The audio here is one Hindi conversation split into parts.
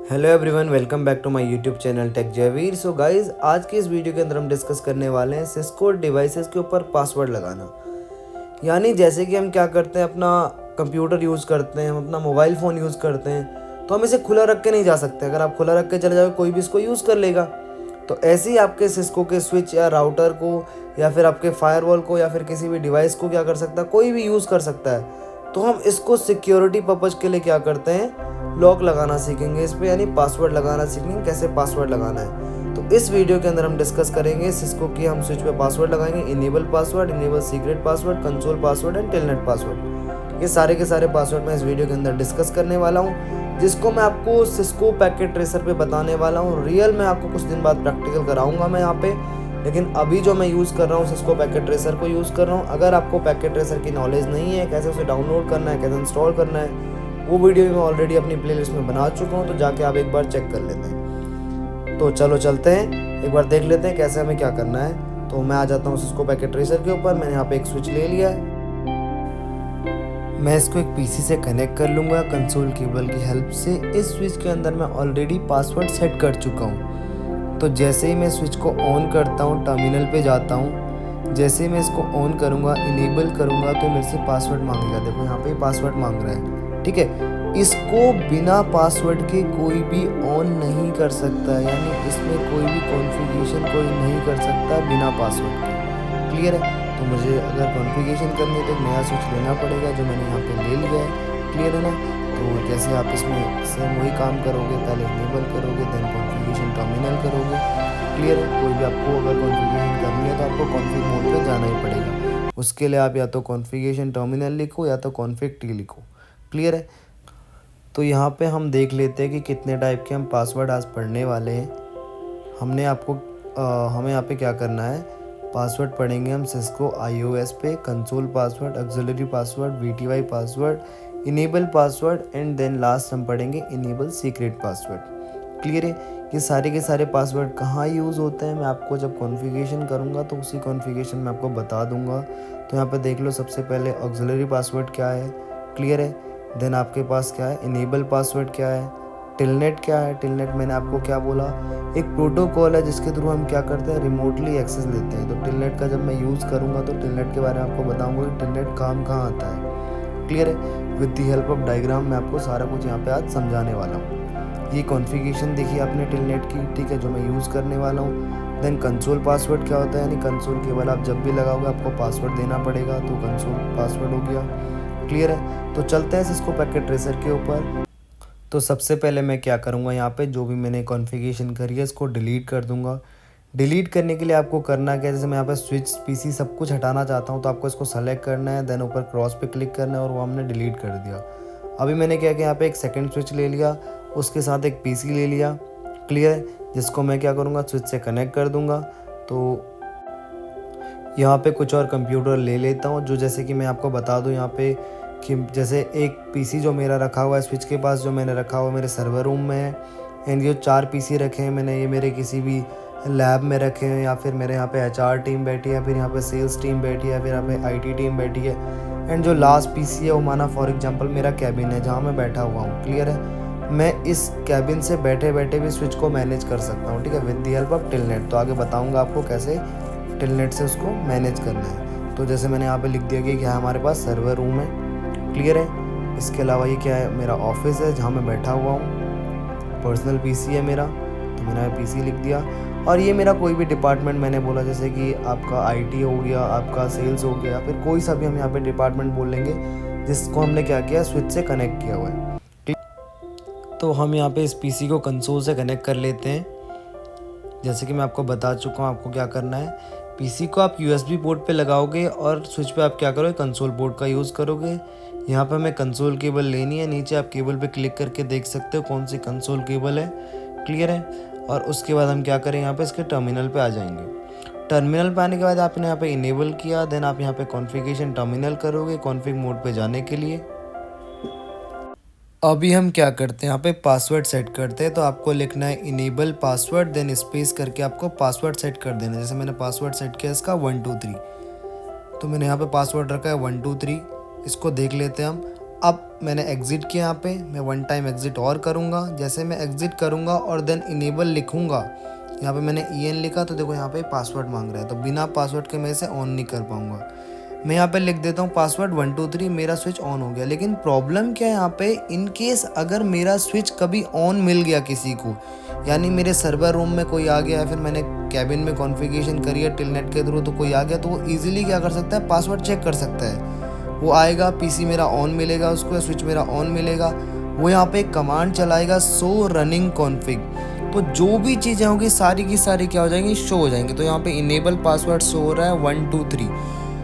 Hello everyone, welcome back to my YouTube channel tech Jaiveer. So guys, आज के इस वीडियो के अंदर हम डिस्कस करने वाले हैं सिस्को डिवाइसेस के ऊपर पासवर्ड लगाना। यानी जैसे कि हम क्या करते हैं, अपना कंप्यूटर यूज़ करते हैं, हम अपना मोबाइल फ़ोन यूज़ करते हैं, तो हम इसे खुला रख के नहीं जा सकते। अगर आप खुला रख के चले जाओगे, कोई भी इसको यूज़ कर लेगा। तो ऐसे ही आपके सिस्को के स्विच या राउटर को या फिर आपके फायरवॉल को या फिर किसी भी डिवाइस को क्या कर सकता है, कोई भी यूज़ कर सकता है। तो हम इसको सिक्योरिटी पर्पज़ के लिए क्या करते हैं, लॉक लगाना सीखेंगे इस पे, यानी पासवर्ड लगाना सीखेंगे, कैसे पासवर्ड लगाना है। तो इस वीडियो के अंदर हम डिस्कस करेंगे सिस्को की हम स्विच पे पासवर्ड लगाएंगे, enable password, enable secret password, console password and telnet password. ये सारे के सारे पासवर्ड मैं इस वीडियो के अंदर डिस्कस करने वाला हूँ, जिसको मैं आपको सिस्को पैकेट ट्रेसर पे बताने वाला हूँ। रियल में आपको कुछ दिन बाद प्रैक्टिकल कराऊंगा मैं यहाँ पे, लेकिन अभी जो मैं यूज़ कर रहा हूँ सिस्को पैकेट ट्रेसर को यूज़ कर रहा हूँ। अगर आपको पैकेट ट्रेसर की नॉलेज नहीं है, कैसे उसे डाउनलोड करना है, कैसे इंस्टॉल करना है, वो वीडियो भी मैं ऑलरेडी अपनी प्लेलिस्ट में बना चुका हूँ, तो जाके आप एक बार चेक कर लेते हैं। तो चलो चलते हैं, एक बार देख लेते हैं कैसे हमें क्या करना है। तो मैं आ जाता हूँ सिस्को पैकेट ट्रेसर के ऊपर। मैंने यहाँ पे एक स्विच ले लिया है, मैं इसको एक पीसी से कनेक्ट कर लूँगा कंसोल केबल की हेल्प से। इस स्विच के अंदर मैं ऑलरेडी पासवर्ड सेट कर चुका हूँ। तो जैसे ही मैं स्विच को ऑन करता हूँ, टर्मिनल पे जाता हूँ, जैसे ही मैं इसको ऑन करूँगा, इनेबल करूँगा, तो मेरे से पासवर्ड मांगेगा। देखो यहाँ पे पासवर्ड मांग रहा है, ठीक है। इसको बिना पासवर्ड के कोई भी ऑन नहीं कर सकता, यानी इसमें कोई भी कॉन्फ़िगरेशन कोई नहीं कर सकता बिना पासवर्ड के। क्लियर है? तो मुझे अगर कॉन्फ़िगरेशन करनी है तो एक नया स्विच लेना पड़ेगा, जो मैंने यहाँ पे ले लिया है। क्लियर है ना? तो जैसे आप इसमें सेम वही काम करोगे, पहले इनेबल करोगे, देन कॉन्फ़िगरेशन टर्मिनल करोगे। क्लियर है? कोई भी आपको अगर कॉन्फ़िगरेशन करनी है तो आपको कॉन्फ़िग मोड पे जाना ही पड़ेगा। उसके लिए आप या तो कॉन्फ़िगरेशन टर्मिनल लिखो या तो कॉन्फ़िग टी लिखो। क्लियर है? तो यहाँ पे हम देख लेते हैं कि कितने टाइप के हम पासवर्ड आज पढ़ने वाले हैं। हमें यहाँ पे क्या करना है, पासवर्ड पढ़ेंगे हम सिस्को iOS पे, console password, auxiliary password, VTY password, enable password and then last हम पढ़ेंगे इनेबल सीक्रेट पासवर्ड। क्लियर है? ये सारे के सारे पासवर्ड कहाँ यूज़ होते हैं, मैं आपको जब कॉन्फ़िगरेशन करूँगा तो उसी कॉन्फ़िगरेशन में आपको बता दूँगा। तो यहाँ पे देख लो, सबसे पहले ऑक्सिलरी पासवर्ड क्या है। क्लियर है? देन आपके पास क्या है, इनेबल पासवर्ड क्या है, टेलनेट क्या है। टेलनेट मैंने आपको क्या बोला, एक प्रोटोकॉल है जिसके थ्रू हम क्या करते हैं, रिमोटली एक्सेस लेते हैं। तो टेलनेट का जब मैं यूज़ करूँगा तो टेलनेट के बारे में आपको बताऊँगा कि टेलनेट काम कहाँ आता है। क्लियर है? With the help of diagram मैं आपको सारा कुछ यहाँ पे आज समझाने वाला हूँ। ये कॉन्फ़िगरेशन देखिए आपने टेलनेट की, ठीक है, जो मैं यूज़ करने वाला हूँ। देन कंसोल पासवर्ड क्या होता है, यानी कंसोल केवल आप जब भी लगाओगे आपको पासवर्ड देना पड़ेगा, तो कंसोल पासवर्ड हो गया। क्लियर है? तो चलते हैं सिस्को पैकेट ट्रेसर के ऊपर। तो सबसे पहले मैं क्या करूँगा, यहाँ पे जो भी मैंने कॉन्फ़िगरेशन करी है इसको डिलीट कर दूँगा। डिलीट करने के लिए आपको करना क्या है, जैसे मैं यहाँ पे स्विच पीसी सब कुछ हटाना चाहता हूँ, तो आपको इसको सेलेक्ट करना है, देन ऊपर क्रॉस पे क्लिक करना है और वो हमने डिलीट कर दिया। अभी मैंने क्या किया, यहाँ पे एक सेकेंड स्विच ले लिया, उसके साथ एक पीसी ले लिया। क्लियर है? जिसको मैं क्या करूँगा, स्विच से कनेक्ट कर दूँगा। तो यहाँ पे कुछ और कंप्यूटर ले लेता हूँ, जो जैसे कि मैं आपको बता दूँ यहाँ पे कि जैसे एक पीसी जो मेरा रखा हुआ है स्विच के पास, जो मैंने रखा हुआ है मेरे सर्वर रूम में है। एंड ये 4 पीसी रखे हैं मैंने, ये मेरे किसी भी लैब में रखे हैं, या फिर मेरे यहाँ पे HR टीम बैठी है, फिर यहाँ पे सेल्स टीम बैठी है, फिर यहाँ पे IT टीम बैठी है। एंड जो लास्ट पीसी है वो माना फॉर एग्जांपल मेरा कैबिन है जहाँ मैं बैठा हुआ हूँ। क्लियर है? मैं इस कैबिन से बैठे बैठे भी स्विच को मैनेज कर सकता हूँ, ठीक है, with the help of telnet. तो आगे बताऊँगा आपको कैसे टेलनेट से उसको मैनेज करना है। तो जैसे मैंने यहाँ पे लिख दिया कि क्या हमारे पास सर्वर रूम है। क्लियर है? इसके अलावा ये क्या है, मेरा ऑफिस है जहाँ मैं बैठा हुआ हूँ, पर्सनल पीसी है मेरा, तो मैंने पीसी लिख दिया। और ये मेरा कोई भी डिपार्टमेंट मैंने बोला, जैसे कि आपका IT हो गया, आपका सेल्स हो गया, फिर कोई सा भी हम यहाँ पे डिपार्टमेंट बोल लेंगे जिसको हमने क्या किया, स्विच से कनेक्ट किया हुआ है। तो हम यहाँ पे इस पीसी को कंसोल से कनेक्ट कर लेते हैं। जैसे कि मैं आपको बता चुका हूँ आपको क्या करना है, पीसी को आप USB पोर्ट पे लगाओगे और स्विच पे आप क्या करोगे, कंसोल पोर्ट का यूज़ करोगे। यहाँ पे हमें कंसोल केबल लेनी है, नीचे आप केबल पे क्लिक करके देख सकते हो कौन सी कंसोल केबल है। क्लियर है? और उसके बाद हम क्या करें, यहाँ पे इसके टर्मिनल पे आ जाएंगे। टर्मिनल पे आने के बाद आपने यहाँ पे इनेबल किया, देन आप यहाँ पे कॉन्फ़िगरेशन टर्मिनल करोगे कॉन्फ़िग मोड पे जाने के लिए। अभी हम क्या करते हैं, यहाँ पे पासवर्ड सेट करते हैं। तो आपको लिखना है इनेबल पासवर्ड, देन स्पेस करके आपको पासवर्ड सेट कर देना है। जैसे मैंने पासवर्ड सेट किया इसका 1 2 3, तो मैंने यहाँ पे पासवर्ड रखा है 1 2 3। इसको देख लेते हैं हम। अब मैंने एग्ज़िट किया यहाँ पे, मैं वन टाइम एग्ज़िट और करूँगा। जैसे मैं एग्ज़िट करूँगा और देन इनेबल लिखूँगा, यहाँ पे मैंने EN लिखा तो देखो यहाँ पे पासवर्ड मांग रहा है, तो बिना पासवर्ड के मैं इसे ऑन नहीं कर पाऊँगा। मैं यहाँ पे लिख देता हूँ पासवर्ड 1 2 3, मेरा स्विच ऑन हो गया। लेकिन प्रॉब्लम क्या है यहाँ पे, इन केस अगर मेरा स्विच कभी ऑन मिल गया किसी को, यानी मेरे सर्वर रूम में कोई आ गया या फिर मैंने कैबिन में कॉन्फ़िगरेशन करी है टेलनेट के थ्रू, तो कोई आ गया तो वो ईजिली क्या कर सकता है, पासवर्ड चेक कर सकता है। वो आएगा, पीसी मेरा ऑन मिलेगा उसको, स्विच मेरा ऑन मिलेगा, वो यहाँ पे कमांड चलाएगा शो रनिंग कॉन्फ़िग, तो जो भी चीज़ें होंगी सारी की सारी क्या हो जाएंगी, शो हो जाएंगी। तो यहाँ पे इनेबल पासवर्ड शो हो रहा है 1 2 3।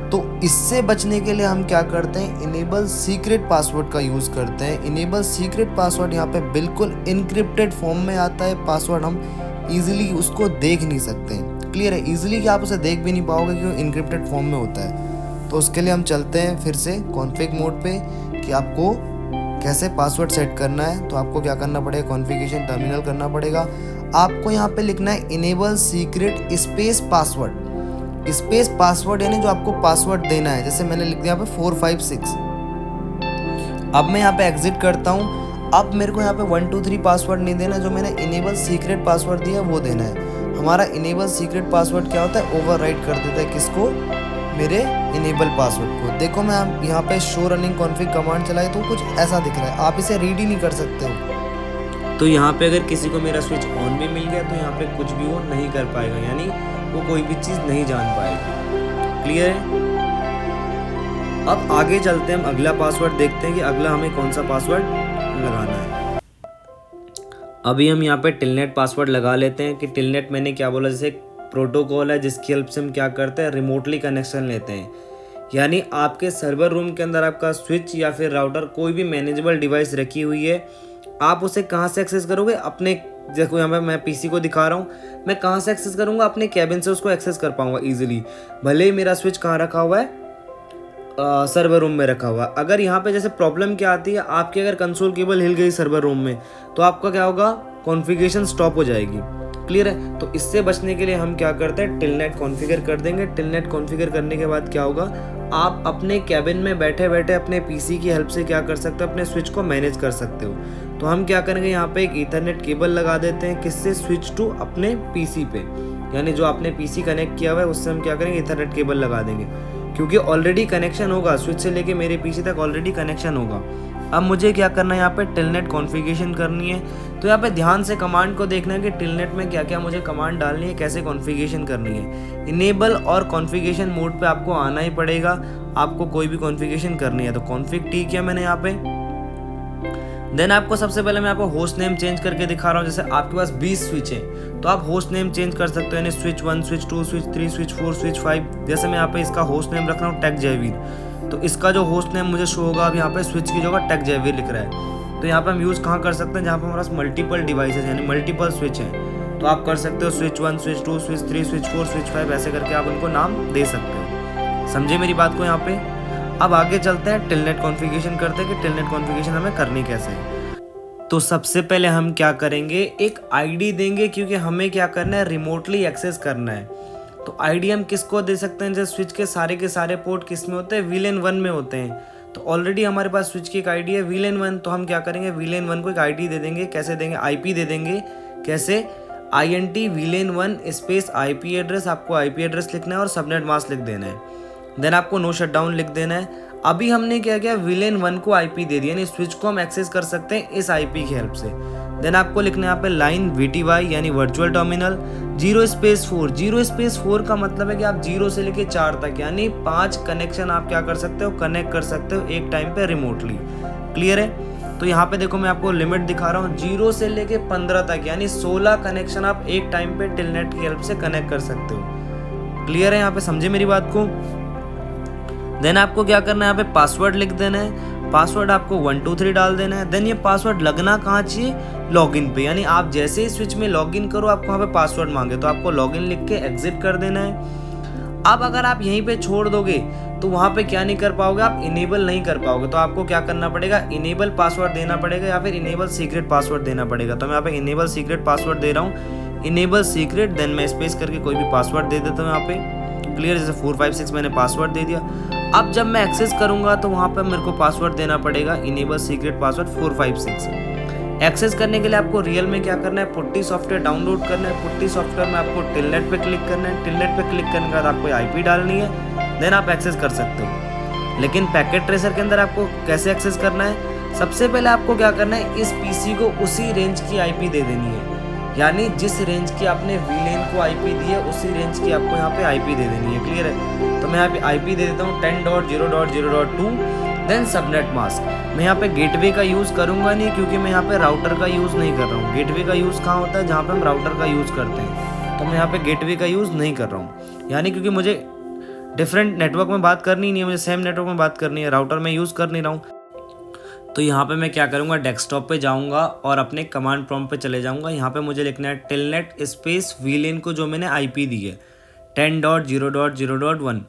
तो इससे बचने के लिए हम क्या करते हैं, इनेबल सीक्रेट पासवर्ड का यूज़ करते हैं। इनेबल सीक्रेट पासवर्ड यहाँ पे बिल्कुल इनक्रिप्टेड फॉर्म में आता है पासवर्ड, हम इजीली उसको देख नहीं सकते। क्लियर है, इजीली कि आप उसे देख भी नहीं पाओगे क्योंकि इनक्रिप्टेड फॉर्म में होता है। तो उसके लिए हम चलते हैं फिर से कॉन्फ़िग मोड पे कि आपको कैसे पासवर्ड सेट करना है। तो आपको क्या करना पड़ेगा, कॉन्फ़िगरेशन टर्मिनल करना पड़ेगा। आपको यहाँ पे लिखना है enable secret space password, space password यानी जो आपको पासवर्ड देना है। जैसे मैंने लिख दिया यहाँ पे 456। अब मैं यहाँ पे एग्जिट करता हूँ। अब मेरे को यहाँ पे 1 2 3 पासवर्ड नहीं देना, जो मैंने इनेबल सीक्रेट पासवर्ड दिया वो देना है। हमारा इनेबल सीक्रेट पासवर्ड क्या होता है, ओवरराइट कर देता है किसको, मेरे इनेबल पासवर्ड को। देखो मैं यहाँ पे शो रनिंग कॉन्फ़िग कमांड चलाई तो कुछ ऐसा दिख रहा है, आप इसे रीड ही नहीं कर सकते हो। तो यहाँ पे अगर किसी को मेरा स्विच ऑन भी मिल गया तो यहाँ पे कुछ भी वो नहीं कर पाएगा, यानी वो कोई भी चीज़ नहीं जान पाएगा। क्लियर है। अब आगे चलते हैं, हम अगला पासवर्ड देखते हैं कि अगला हमें कौन सा पासवर्ड लगाना है। अभी हम यहाँ पे टेलनेट पासवर्ड लगा लेते हैं कि टेलनेट मैंने क्या बोला, जैसे एक प्रोटोकॉल है जिसकी हेल्प से हम क्या करते हैं, रिमोटली कनेक्शन लेते हैं। यानी आपके सर्वर रूम के अंदर आपका स्विच या फिर राउटर कोई भी मैनेजेबल डिवाइस रखी हुई है, आप उसे कहाँ से एक्सेस करोगे, अपने, देखो यहाँ पे मैं पीसी को दिखा रहा हूँ, मैं कहाँ से एक्सेस करूँगा, अपने कैबिन से उसको एक्सेस कर पाऊँगा ईजिली। भले ही मेरा स्विच कहाँ रखा हुआ है, सर्वर रूम में रखा हुआ। अगर यहाँ पे जैसे प्रॉब्लम क्या आती है, आपकी अगर कंसोल केबल हिल गई सर्वर रूम में तो आपका क्या होगा, कॉन्फ़िगरेशन स्टॉप हो जाएगी। क्लियर है। तो इससे बचने के लिए हम क्या करते हैं, टेलनेट कॉन्फ़िगर कर देंगे। टेलनेट कॉन्फ़िगर करने के बाद क्या होगा, आप अपने कैबिन में बैठे बैठे अपने पीसी की हेल्प से क्या कर सकते हो, अपने स्विच को मैनेज कर सकते हो। तो हम क्या करेंगे, यहाँ पे एक ईथरनेट केबल लगा देते हैं, किससे, स्विच टू अपने पीसी पे, यानी जो आपने पीसी कनेक्ट किया हुआ है उससे हम क्या करेंगे, ईथरनेट केबल लगा देंगे, क्योंकि ऑलरेडी कनेक्शन होगा, स्विच से लेके मेरे पीसी तक ऑलरेडी कनेक्शन होगा। अब मुझे क्या करना है, यहाँ पे टेलनेट कॉन्फ़िगरेशन करनी है। तो यहाँ पे ध्यान से कमांड को देखना है कि टेलनेट में क्या क्या मुझे कमांड डालनी है, कैसे कॉन्फ़िगरेशन करनी है। इनेबल और कॉन्फ़िगरेशन मोड पे आपको आना ही पड़ेगा, आपको कोई भी कॉन्फ़िगरेशन करनी है। तो कॉन्फ़िग टी किया मैंने यहाँ पे। देन आपको सबसे पहले मैं आपको होस्ट नेम चेंज करके दिखा रहा हूँ। जैसे आपके पास 20 स्विच हैं तो आप होस्ट नेम चेंज कर सकते हो, यानी switch 1, switch 2, switch 3, switch 4, switch 5। जैसे मैं यहाँ पे इसका होस्ट नेम रख रहा हूँ टेक जयवीर, तो इसका जो होस्ट नेम मुझे शो होगा, अब यहाँ पे स्विच की जगह टेक जयवीर लिख रहा है। तो यहाँ पे हम यूज़ कहाँ कर सकते हैं, जहाँ पे हमारे पास मल्टीपल डिवाइसेज यानी मल्टीपल स्विच हैं, तो आप कर सकते हो switch 1, switch 2, switch 3, switch 4, switch 5, ऐसे करके आप उनको नाम दे सकते हो। समझे मेरी बात को यहाँ पे। अब आगे चलते हैं, टेलनेट कॉन्फ़िगरेशन करते हैं कि टेलनेट कॉन्फ़िगरेशन हमें करनी कैसे है। तो सबसे पहले हम क्या करेंगे, एक आईडी देंगे, क्योंकि हमें क्या करना है, रिमोटली एक्सेस करना है। तो आईडी हम किसको दे सकते हैं, जैसे स्विच के सारे पोर्ट किस में होते हैं, VLAN 1 में होते हैं। तो ऑलरेडी हमारे पास स्विच की एक आईडी है VLAN 1, तो हम क्या करेंगे, VLAN 1 को एक आईडी दे देंगे। कैसे देंगे, IP दे देंगे। कैसे, INT VLAN 1 space IP address, आपको IP एड्रेस लिखना है और सबनेट मास्क लिख देना है। देन आपको नो शटडाउन लिख देना है। अभी हमने क्या किया, VLAN 1 को IP दे दिया, यानी स्विच को हम एक्सेस कर सकते हैं इस IP की हेल्प से। देन आपको लिखना है यहाँ पे लाइन VTY यानी वर्चुअल टर्मिनल 0/4। 0/4 का मतलब है कि आप 0 से लेके 4 तक यानी 5 कनेक्शन आप क्या कर सकते हो, कनेक्ट कर सकते हो एक टाइम पे रिमोटली। क्लियर है। तो यहाँ पे देखो मैं आपको लिमिट दिखा रहा हूँ, 0 से लेके 15 तक यानी 16 कनेक्शन आप एक टाइम पे टेलनेट की हेल्प से कनेक्ट कर सकते हो। क्लियर है, यहाँ पे समझे मेरी बात को। देन आपको क्या करना है, यहाँ पे पासवर्ड लिख देना है। पासवर्ड आपको 1 2 3 डाल देना है। देन ये पासवर्ड लगना कहाँ चाहिए, लॉगिन पे, यानी आप जैसे ही स्विच में लॉगिन करो आपको वहाँ पे पासवर्ड मांगे तो आपको लॉगिन लिख के एग्जिट कर देना है। अब अगर आप यहीं पे छोड़ दोगे तो वहाँ पे क्या नहीं कर पाओगे, आप इनेबल नहीं कर पाओगे। तो आपको क्या करना पड़ेगा, इनेबल पासवर्ड देना पड़ेगा या फिर इनेबल सीक्रेट पासवर्ड देना पड़ेगा। तो मैं यहाँ पे इनेबल सीक्रेट पासवर्ड दे रहा हूँ, इनेबल सीक्रेट। देन मैं स्पेस करके कोई भी पासवर्ड दे देता हूँ यहाँ पे। क्लियर, जैसे 456 मैंने पासवर्ड दे दिया। अब जब मैं एक्सेस करूंगा तो वहाँ पर मेरे को पासवर्ड देना पड़ेगा इनेबल सीक्रेट पासवर्ड 456। एक्सेस करने के लिए आपको रियल में क्या करना है, पुट्टी सॉफ्टवेयर डाउनलोड करना है। पुट्टी सॉफ्टवेयर में आपको टेलनेट पे क्लिक करना है। टेलनेट पे क्लिक करने के बाद आपको आईपी डालनी है, देन आप एक्सेस कर सकते हो। लेकिन पैकेट ट्रेसर के अंदर आपको कैसे एक्सेस करना है, सबसे पहले आपको क्या करना है, इस पीसी को उसी रेंज की आईपी दे देनी है। यानी जिस रेंज की आपने वीलेन को आईपी दी है उसी रेंज की आपको यहाँ पे आईपी दे देनी है। क्लियर है? तो मैं यहाँ पे आईपी दे देता हूँ 10.0.0.2, देन सबनेट मास्क। मैं यहाँ पे गेटवे का यूज़ करूँगा नहीं, क्योंकि मैं यहाँ पे राउटर का यूज़ नहीं कर रहा हूँ। गेटवे का यूज़ कहाँ होता है, जहाँ पे हम राउटर का यूज़ करते हैं। तो मैं यहाँ पे गेटवे का यूज़ नहीं कर रहा हूँ, यानी क्योंकि मुझे डिफरेंट नेटवर्क में बात करनी नहीं है, मुझे सेम नेटवर्क में बात करनी है, राउटर में यूज़ कर नहीं रहा हूँ। तो यहाँ पे मैं क्या करूँगा, डेस्कटॉप पे जाऊँगा और अपने कमांड प्रॉम्प्ट पे चले जाऊँगा। यहाँ पे मुझे लिखना है टेलनेट स्पेस वीलेन को जो मैंने आईपी दी है 10.0.0.1।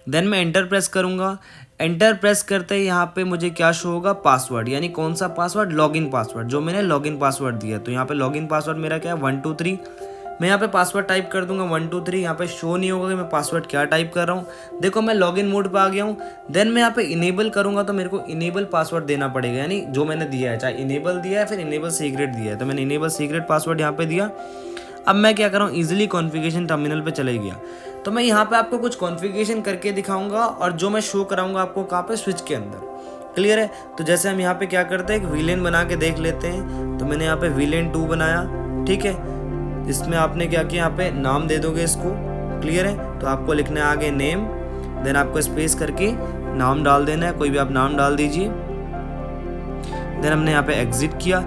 देन मैं एंटर प्रेस करूँगा। एंटर प्रेस करते ही यहाँ पे मुझे क्या शो होगा, पासवर्ड। यानी कौन सा पासवर्ड, लॉगिन पासवर्ड, जो मैंने लॉगिन पासवर्ड दिया। तो यहाँ पे लॉगिन पासवर्ड मेरा क्या है, 123। मैं यहाँ पे पासवर्ड टाइप कर दूंगा 123। यहाँ पे शो नहीं होगा कि मैं पासवर्ड क्या टाइप कर रहा हूँ। देखो मैं लॉगिन मोड पे आ गया हूँ। देन मैं यहाँ पे इनेबल करूँगा तो मेरे को इनेबल पासवर्ड देना पड़ेगा, यानी जो मैंने दिया है, चाहे इनेबल दिया है फिर इनेबल सीक्रेट दिया है। तो मैंने इनेबल सीक्रेट पासवर्ड यहाँ पे दिया। अब मैं क्या कर रहा हूँ, ईजिली कॉन्फ़िगरेशन टर्मिनल पे चले गया। तो मैं यहाँ पे आपको कुछ कॉन्फ़िगरेशन करके दिखाऊंगा और जो मैं शो कराऊंगा आपको कहाँ पे, स्विच के अंदर। क्लियर है? तो जैसे हम यहाँ पे क्या करते हैं, एक वीलेन बना के देख लेते हैं। तो मैंने यहाँ पे वीलेन 2 बनाया, ठीक है। इसमें आपने क्या किया, यहाँ पे नाम दे दोगे इसको। क्लियर है? तो आपको लिखना है आगे नेम, देन आपको स्पेस करके नाम डाल देना है, कोई भी आप नाम डाल दीजिए। देन हमने यहाँ पे एग्जिट किया।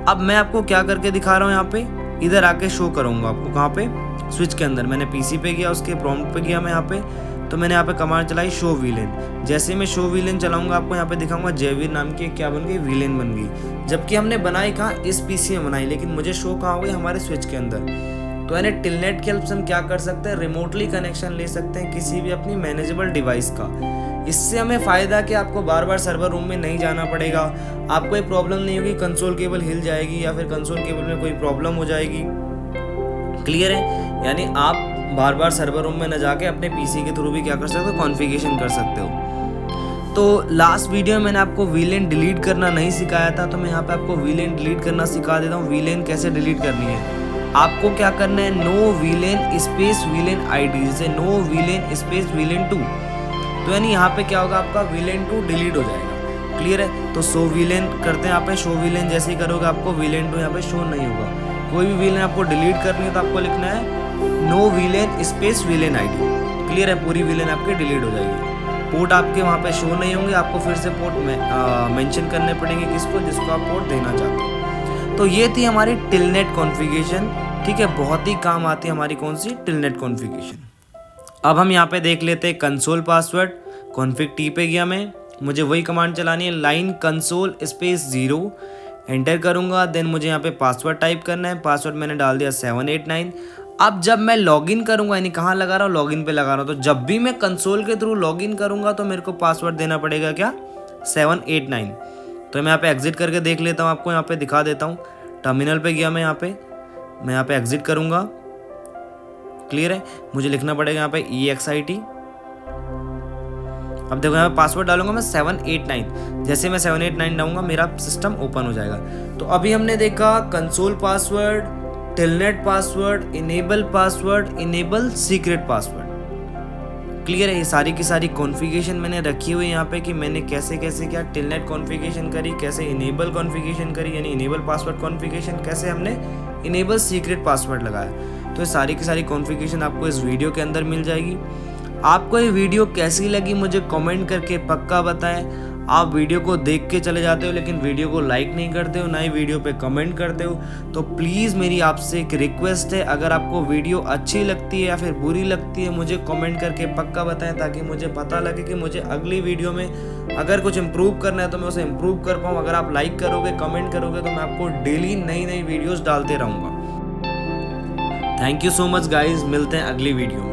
अब मैं आपको क्या करके दिखा रहा हूँ, यहाँ पे इधर आके शो करूँगा आपको कहाँ पे, स्विच के अंदर। मैंने पीसी पे गया, उसके प्रॉम्प्ट पे गया मैं यहाँ पे। तो मैंने यहाँ पे कमांड चलाई शो वीलेन। जैसे मैं शो वीलेन चलाऊंगा आपको यहाँ पे दिखाऊंगा जयवीर नाम की क्या बन गई, वीलेन बन गई। जबकि हमने बनाई कहाँ, इस पीसी में बनाई, लेकिन मुझे शो कहाँ हो गई, हमारे स्विच के अंदर। तो यानी टेलनेट की हेल्प से हम क्या कर सकते हैं, रिमोटली कनेक्शन ले सकते हैं किसी भी अपनी मैनेजेबल डिवाइस का। इससे हमें फ़ायदा कि आपको बार बार सर्वर रूम में नहीं जाना पड़ेगा। आपको एक प्रॉब्लम नहीं होगी, कंसोल केबल हिल जाएगी या फिर कंसोल केबल में कोई प्रॉब्लम हो जाएगी। क्लियर है? यानी आप बार बार सर्वर रूम में न जाके अपने पीसी के थ्रू भी क्या कर सकते हो, कॉन्फ़िगरेशन कर सकते हो। तो लास्ट वीडियो में मैंने आपको वीलेन डिलीट करना नहीं सिखाया था, तो मैं यहाँ पे आपको वीलेन डिलीट करना सिखा देता हूँ। वीलेन कैसे डिलीट करनी है, आपको क्या करना है, no VLAN space VLAN ID, जैसे नो वीलेन स्पेस वीलेन 2। तो यानी यहाँ पे क्या होगा, आपका वीलेन 2 डिलीट हो जाएगा। क्लियर है? तो शो वीलेन करते हैं यहाँ पे, शो वीलेन जैसे ही करोगे आपको वीलेन 2 यहाँ पे शो नहीं होगा। कोई भी वीलेन आपको डिलीट करनी है तो आपको लिखना है no VLAN space VLAN ID. Clear है? पूरी वीलेन आपकी डिलीट हो जाएगी। पोर्ट आपके वहाँ पे शो नहीं होंगे, आपको फिर से पोर्ट मेंशन करने पड़ेंगे किसको, जिसको आप पोर्ट देना चाहते हो। तो ये थी हमारी टेलनेट कॉन्फ़िगरेशन। ठीक है, बहुत ही काम आती है हमारी कौन सी, टेलनेट कॉन्फ़िगरेशन। अब हम यहाँ पे देख लेते हैं कंसोल पासवर्ड। कॉन्फ़िग टी पे गया मैं, मुझे वही कमांड चलानी है, लाइन कंसोल स्पेस 0। एंटर करूँगा। देन मुझे यहाँ पे पासवर्ड टाइप करना है। पासवर्ड मैंने डाल दिया 789। अब जब मैं लॉगिन करूँगा, यानी कहाँ लगा रहा हूँ, लॉगिन पे लगा रहा हूँ, तो जब भी मैं कंसोल के थ्रू लॉगिन करूँगा तो मेरे को पासवर्ड देना पड़ेगा क्या, 789। तो मैं यहाँ पे एग्जिट करके देख लेता हूँ, आपको यहाँ पे दिखा देता हूँ। टर्मिनल पे गया मैं यहाँ पे एग्जिट करूँगा। क्लियर है? मुझे लिखना पड़ेगा यहाँ पे EXIT। अब देखो यहाँ पे पासवर्ड डालूंगा मैं 789। जैसे मैं 789 डालूंगा मेरा सिस्टम ओपन हो जाएगा। तो अभी हमने देखा console password, telnet password, enable secret password. Clear है? ये सारी की सारी कॉन्फ़िगरेशन मैंने रखी हुई है यहाँ पे कि मैंने कैसे कैसे क्या टेलनेट कॉन्फ़िगरेशन करी, कैसे इनेबल कॉन्फ़िगरेशन करी, यानी इनेबल पासवर्ड कॉन्फ़िगरेशन, कैसे हमने इनेबल सीक्रेट पासवर्ड लगाया। तो ये सारी की सारी कॉन्फ़िगरेशन आपको इस वीडियो के अंदर मिल जाएगी। आपको ये वीडियो कैसी लगी मुझे कमेंट करके पक्का बताएं। आप वीडियो को देख के चले जाते हो लेकिन वीडियो को लाइक नहीं करते हो, ना ही वीडियो पे कमेंट करते हो। तो प्लीज़ मेरी आपसे एक रिक्वेस्ट है, अगर आपको वीडियो अच्छी लगती है या फिर बुरी लगती है मुझे कमेंट करके पक्का बताएं, ताकि मुझे पता लगे कि मुझे अगली वीडियो में अगर कुछ इम्प्रूव करना है तो मैं उसे इम्प्रूव कर पाऊँ। अगर आप लाइक करोगे, कमेंट करोगे, तो मैं आपको डेली नई नई वीडियोज़ डालते रहूँगा। Thank you so much guys, मिलते हैं अगली वीडियो में।